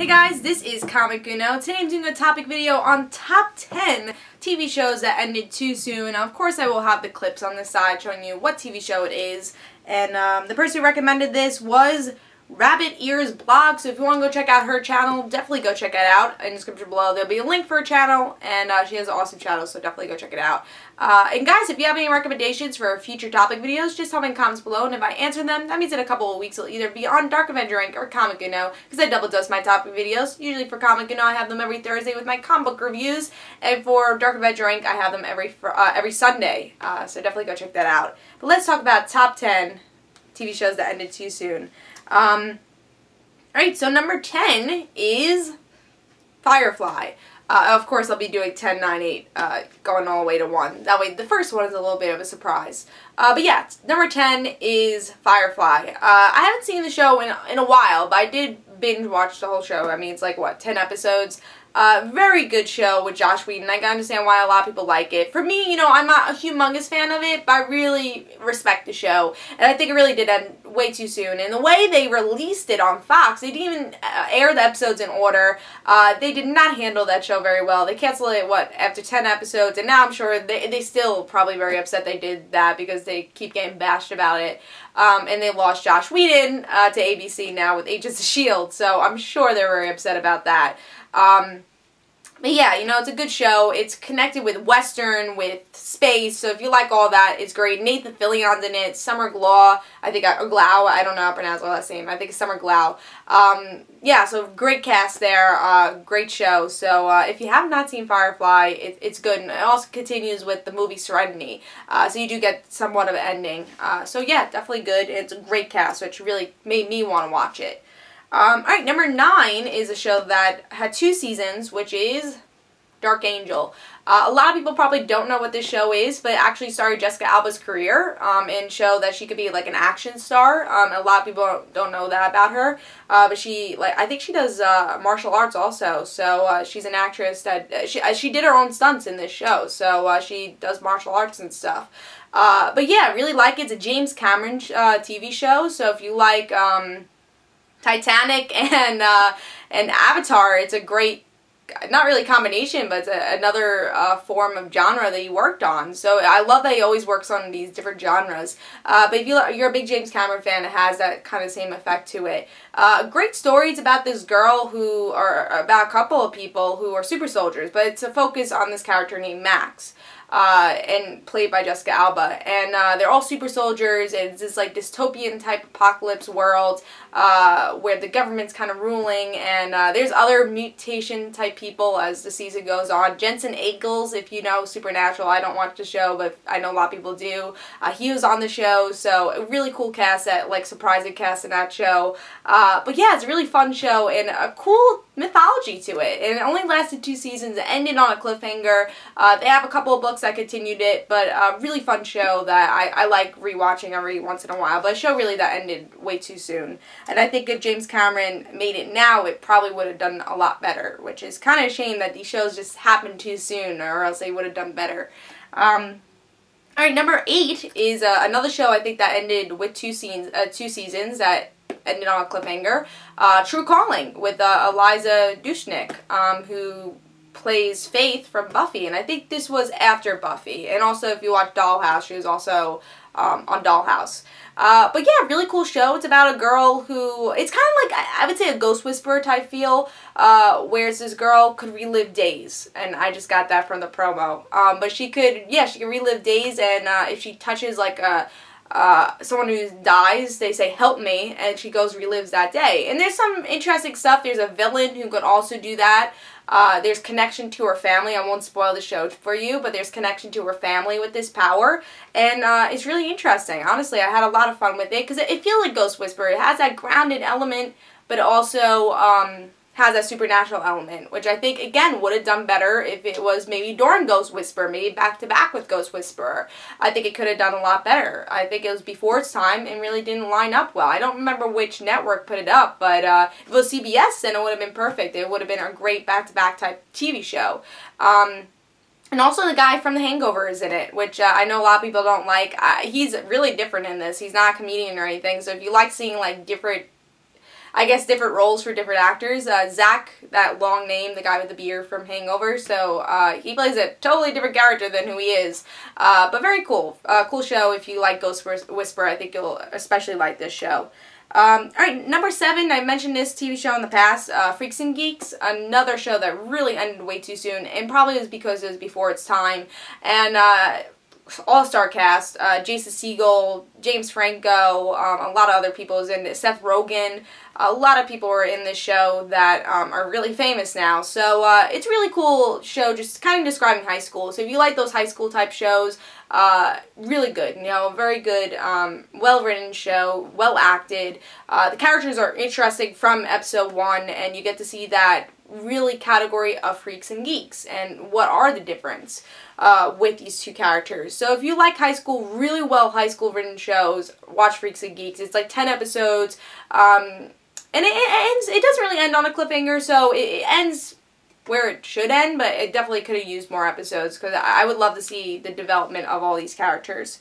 Hey guys, this is Comic Uno. Today I'm doing a topic video on top 10 TV shows that ended too soon. Of course I will have the clips on the side showing you what TV show it is. And the person who recommended this was RabbitEarsBlog, so if you want to go check out her channel, definitely go check it out. In the description below there'll be a link for her channel, and she has an awesome channel, so definitely go check it out. And guys, if you have any recommendations for future topic videos, just tell me in the comments below, and if I answer them, that means in a couple of weeks it'll either be on DarkAvengerINC or Comic Uno, because I double dose my topic videos. Usually for Comic Uno I have them every Thursday with my comic book reviews, and for DarkAvengerINC I have them every Sunday, so definitely go check that out. But let's talk about top 10 TV shows that ended too soon. Alright, so number 10 is Firefly. Of course, I'll be doing 10, 9, 8, going all the way to 1. That way, the first one is a little bit of a surprise. But yeah, number 10 is Firefly. I haven't seen the show in a while, but I did binge watch the whole show. I mean, it's like, what, 10 episodes? Very good show with Joss Whedon. I can understand why a lot of people like it. For me, you know, I'm not a humongous fan of it, but I really respect the show. And I think it really did end way too soon. And the way they released it on Fox, they didn't even air the episodes in order. They did not handle that show very well. They canceled it, what, after 10 episodes, and now I'm sure they still probably very upset they did that because they keep getting bashed about it. And they lost Joss Whedon to ABC now with Agents of S.H.I.E.L.D., so I'm sure they're very upset about that. But yeah, you know, it's a good show. It's connected with Western, with space, so if you like all that, it's great. Nathan Fillion's in it, Summer Glau, I think, or Glau, I don't know how to pronounce her last name. I think it's Summer Glau. Yeah, so great cast there, great show. So if you have not seen Firefly, it's good, and it also continues with the movie Serenity. So you do get somewhat of an ending. So yeah, definitely good. It's a great cast, which really made me want to watch it. Alright, number 9 is a show that had 2 seasons, which is Dark Angel. A lot of people probably don't know what this show is, but it actually started Jessica Alba's career and showed that she could be like an action star. A lot of people don't know that about her, but she, like, I think she does martial arts also. So she's an actress that she did her own stunts in this show. So she does martial arts and stuff. But yeah, I really like it. It's a James Cameron TV show. So if you like Titanic and Avatar, it's a great, not really combination, but it's another form of genre that he worked on. So I love that he always works on these different genres. But if you're a big James Cameron fan, it has that kind of same effect to it. Great stories about this girl about a couple of people who are super soldiers, but it's a focus on this character named Max. And played by Jessica Alba, and they're all super soldiers, and it's this like dystopian type apocalypse world where the government's kind of ruling, and there's other mutation type people as the season goes on. Jensen Ackles, if you know Supernatural, I don't watch the show, but I know a lot of people do. He was on the show, so a really cool cast, that like surprising cast in that show. But yeah, it's a really fun show and a cool mythology to it, and it only lasted 2 seasons. It ended on a cliffhanger. They have a couple of books that continued it, but a really fun show that I like rewatching every once in a while, but a show really that ended way too soon. And I think if James Cameron made it now, it probably would have done a lot better, which is kind of a shame that these shows just happen too soon, or else they would have done better. Alright, number 8 is another show I think that ended with 2 seasons that ended on a cliffhanger. True Calling with Eliza Dushku, who plays Faith from Buffy, and I think this was after Buffy. And also, if you watch Dollhouse, she was also on Dollhouse. But yeah, really cool show. It's about a girl who, it's kind of like, I would say a Ghost Whisperer type feel, where this girl could relive days, and I just got that from the promo. But she could relive days, and if she touches like someone who dies, they say, "Help me," and she goes relives that day. And there's some interesting stuff. There's a villain who could also do that. There's connection to her family. I won't spoil the show for you, but there's connection to her family with this power, and it's really interesting. Honestly, I had a lot of fun with it, because it feels like Ghost Whisperer. It has that grounded element, but it also has that supernatural element, which I think, again, would have done better if it was maybe during Ghost Whisperer, maybe back-to-back with Ghost Whisperer. I think it could have done a lot better. I think it was before its time and really didn't line up well. I don't remember which network put it up, but if it was CBS, then it would have been perfect. It would have been a great back-to-back type TV show. And also the guy from The Hangover is in it, which I know a lot of people don't like. He's really different in this. He's not a comedian or anything, so if you like seeing like different I guess, different roles for different actors. Zach, that long name, the guy with the beard from Hangover, so he plays a totally different character than who he is. But very cool. Cool show. If you like Ghost Whisperer, I think you'll especially like this show. Alright, number 7, I mentioned this TV show in the past, Freaks and Geeks, another show that really ended way too soon, and probably was because it was before its time, and all-star cast, Jason Segel, James Franco, a lot of other people was in it, Seth Rogen, a lot of people were in this show that are really famous now, so it's a really cool show, just kind of describing high school. So if you like those high school type shows, really good, you know, very good, well-written show, well-acted. The characters are interesting from episode 1, and you get to see that really category of freaks and geeks, and what are the difference with these two characters. So if you like high school, really well high school written shows, watch Freaks and Geeks. It's like 10 episodes, and it doesn't really end on a cliffhanger, so it ends where it should end, but it definitely could have used more episodes, because I would love to see the development of all these characters.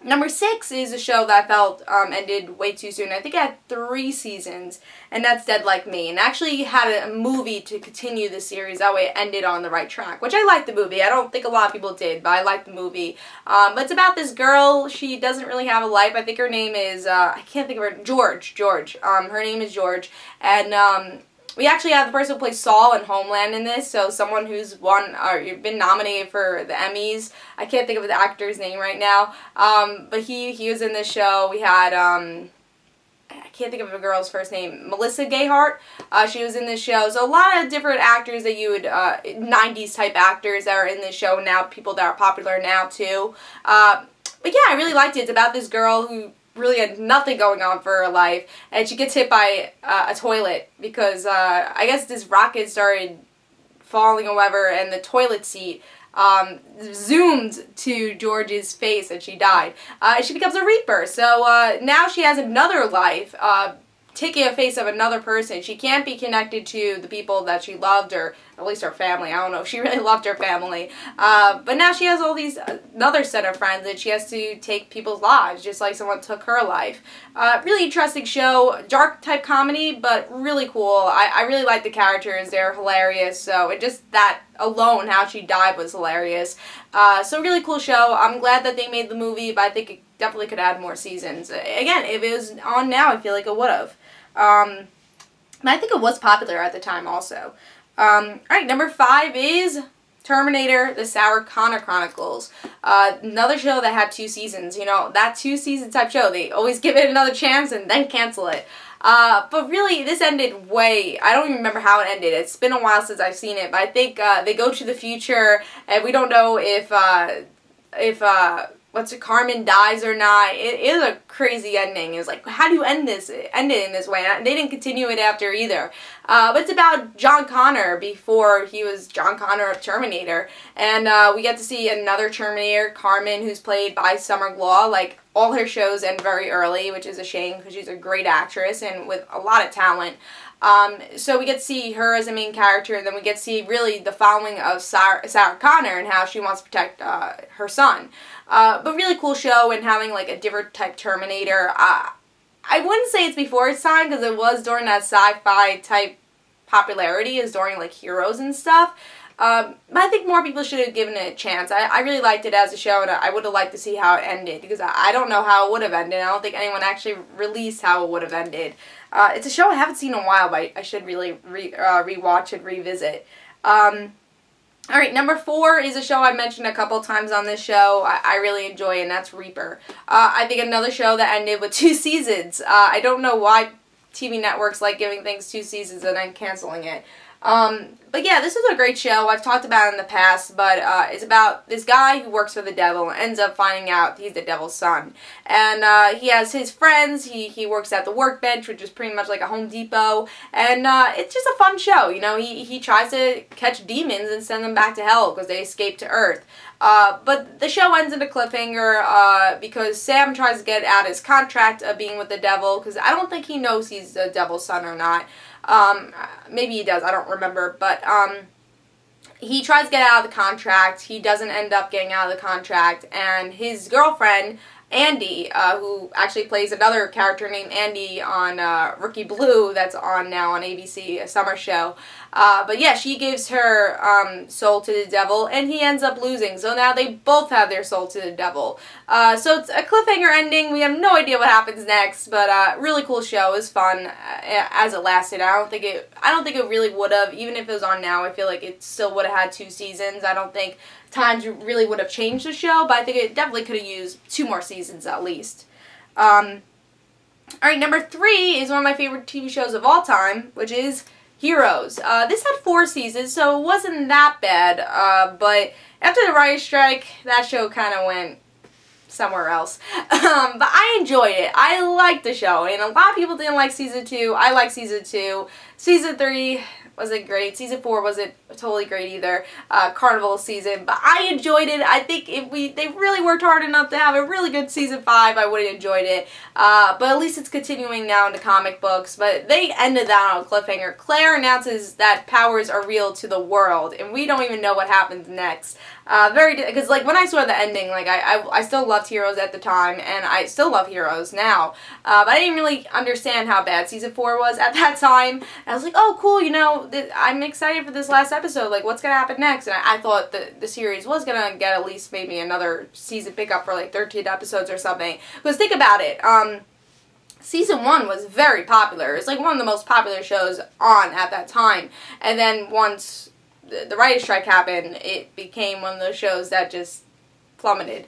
Number 6 is a show that I felt ended way too soon. I think it had 3 seasons, and that's Dead Like Me. And actually had a movie to continue the series, that way it ended on the right track, which I liked the movie. I don't think a lot of people did, but I liked the movie. But it's about this girl. She doesn't really have a life. I think her name is, I can't think of her, George. Her name is George. And we actually have the person who plays Saul in Homeland in this, so someone who's been nominated for the Emmys. I can't think of the actor's name right now, but he was in this show. We had, I can't think of a girl's first name, Melissa Gayheart. She was in this show. So a lot of different actors that you would, 90s type actors that are in this show now, people that are popular now too. But yeah, I really liked it. It's about this girl who really had nothing going on for her life, and she gets hit by a toilet because I guess this rocket started falling or whatever, and the toilet seat zoomed to George's face and she died. She becomes a Reaper, so now she has another life, taking a face of another person. She can't be connected to the people that she loved, or at least her family. I don't know if she really loved her family. But now she has all these, another set of friends, and she has to take people's lives, just like someone took her life. Really interesting show, dark type comedy, but really cool. I really like the characters, they're hilarious, so it just, that alone, how she died was hilarious. So really cool show. I'm glad that they made the movie, but I think it definitely could add more seasons. Again, if it was on now, I feel like it would have. And I think it was popular at the time also. Alright, number 5 is Terminator, The Sarah Connor Chronicles. Another show that had 2 seasons. You know, that 2-season type show, they always give it another chance and then cancel it. But really, this ended way, I don't even remember how it ended. It's been a while since I've seen it, but I think they go to the future, and we don't know if Carmen dies or not. It is a crazy ending. It's like, how do you end it in this way? And they didn't continue it after either. But it's about John Connor before he was John Connor of Terminator. And we get to see another Terminator, Carmen, who's played by Summer Glau. Like, all her shows end very early, which is a shame because she's a great actress and with a lot of talent. So we get to see her as a main character, and then we get to see really the following of Sarah Connor and how she wants to protect her son. But really cool show, and having like a different type Terminator. I wouldn't say it's before its time, because it was during that sci-fi type popularity, as during like Heroes and stuff. But I think more people should have given it a chance. I really liked it as a show, and I would have liked to see how it ended, because I don't know how it would have ended. I don't think anyone actually released how it would have ended. It's a show I haven't seen in a while, but I should really rewatch and revisit. Alright, number 4 is a show I mentioned a couple times on this show. I really enjoy, and that's Reaper. I think another show that ended with 2 seasons. I don't know why TV networks like giving things 2 seasons and then canceling it. But yeah, this is a great show. I've talked about it in the past, but it's about this guy who works for the devil and ends up finding out he's the devil's son. And he has his friends. He works at the workbench, which is pretty much like a Home Depot. And it's just a fun show. You know, he tries to catch demons and send them back to hell because they escape to Earth. But the show ends in a cliffhanger because Sam tries to get out his contract of being with the devil, because I don't think he knows he's the devil's son or not. Maybe he does, I don't remember, but he tries to get out of the contract. He doesn't end up getting out of the contract, and his girlfriend Andy, who actually plays another character named Andy on Rookie Blue, that's on now on ABC, a summer show. But yeah, she gives her soul to the devil, and he ends up losing. So now they both have their soul to the devil. So it's a cliffhanger ending. We have no idea what happens next, but really cool show. It was fun as it lasted. I don't think it really would have, even if it was on now. I feel like it still would have had 2 seasons. I don't think times really would have changed the show, but I think it definitely could have used 2 more seasons at least. Alright, number 3 is one of my favorite TV shows of all time, which is Heroes. This had 4 seasons, so it wasn't that bad, but after the writer's strike, that show kind of went somewhere else. But I enjoyed it. I liked the show, and a lot of people didn't like Season 2. I liked Season 2. Season 3 wasn't great. Season 4 wasn't totally great either. Carnival season, but I enjoyed it. I think if they really worked hard enough to have a really good Season 5, I would have enjoyed it. But at least it's continuing now into comic books. But they ended that on a cliffhanger. Claire announces that powers are real to the world, and we don't even know what happens next. Because like when I saw the ending, like I still loved Heroes at the time, and I still love Heroes now. But I didn't really understand how bad Season 4 was at that time. And I was like, oh cool, you know, I'm excited for this last episode, like what's gonna happen next? And I thought the series was gonna get at least maybe another season pickup for like 13 episodes or something. Because think about it, Season 1 was very popular. It's like one of the most popular shows on at that time. And then once the writer's strike happened, it became one of those shows that just plummeted.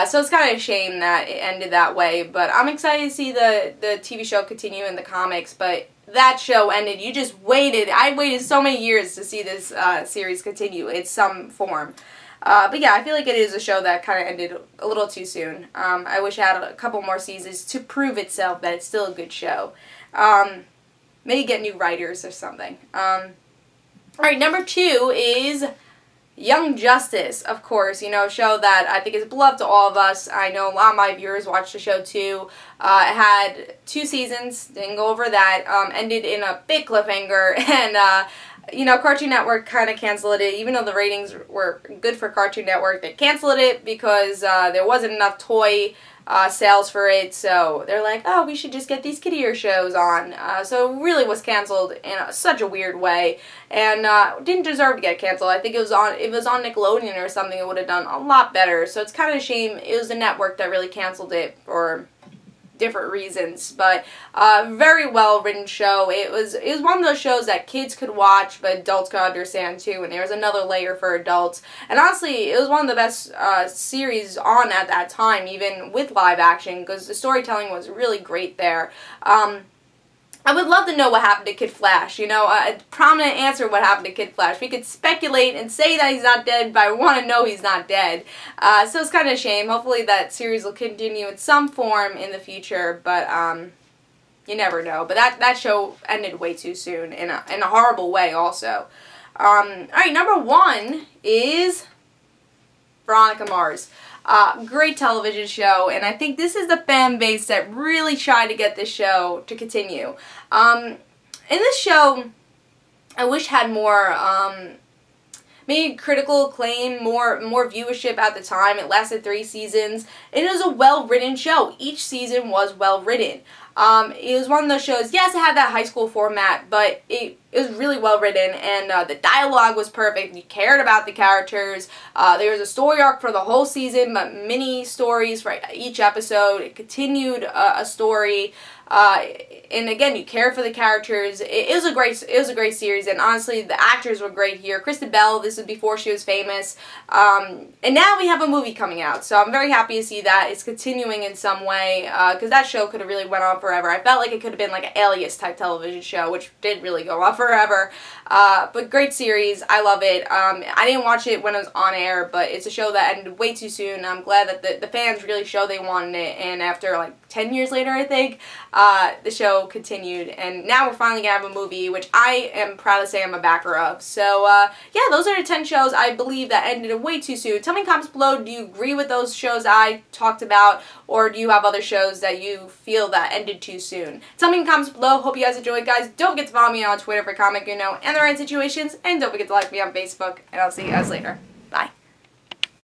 So it's kind of a shame that it ended that way, but I'm excited to see the TV show continue in the comics, but that show ended. You just waited. I waited so many years to see this series continue in some form. But yeah, I feel like it is a show that kind of ended a little too soon. I wish it had a couple more seasons to prove itself that it's still a good show. Maybe get new writers or something. Alright, number 2 is Young Justice, of course, you know, a show that I think is beloved to all of us. I know a lot of my viewers watched the show too. It had 2 seasons, didn't go over that, ended in a big cliffhanger, and you know, Cartoon Network kind of canceled it. Even though the ratings were good for Cartoon Network, they canceled it because there wasn't enough toy sales for it, so they're like, oh, we should just get these kiddier shows on. So it really was canceled in such a weird way, and didn't deserve to get canceled. I think if it was on Nickelodeon or something, it would have done a lot better. So it's kind of a shame. It was the network that really canceled it for different reasons, but very well written show. It was one of those shows that kids could watch, but adults could understand too, and there was another layer for adults. And honestly, it was one of the best series on at that time, even with live action, because the storytelling was really great there. I would love to know what happened to Kid Flash, you know, a prominent answer what happened to Kid Flash. We could speculate and say that he's not dead, but I want to know he's not dead. So it's kind of a shame. Hopefully that series will continue in some form in the future, but you never know. But that show ended way too soon in a horrible way also. Alright, number 1 is Veronica Mars. Great television show, and I think this is the fan base that really tried to get this show to continue. In this show, I wish had more, maybe critical acclaim, more viewership at the time. It lasted 3 seasons, and it was a well-written show. Each season was well-written. It was one of those shows, yes, it had that high school format, but it was really well written, and the dialogue was perfect. You cared about the characters. There was a story arc for the whole season, but mini stories for each episode. It continued a story. And again, you care for the characters. It was a great series, and honestly, the actors were great here. Kristen Bell, this was before she was famous, and now we have a movie coming out, so I'm very happy to see that it's continuing in some way, because that show could have really went on forever. I felt like it could have been like an Alias type television show, which did really go on forever, but great series. I love it. I didn't watch it when it was on air, but it's a show that ended way too soon. I'm glad that the fans really showed they wanted it, and after like 10 years later, I think, the show continued, and now we're finally gonna have a movie, which I am proud to say I'm a backer of. So, yeah, those are the 10 shows I believe that ended way too soon. Tell me in the comments below, do you agree with those shows I talked about, or do you have other shows that you feel that ended too soon? Tell me in the comments below. Hope you guys enjoyed, guys. Don't forget to follow me on Twitter for comic, and the right situations, and don't forget to like me on Facebook, and I'll see you guys later.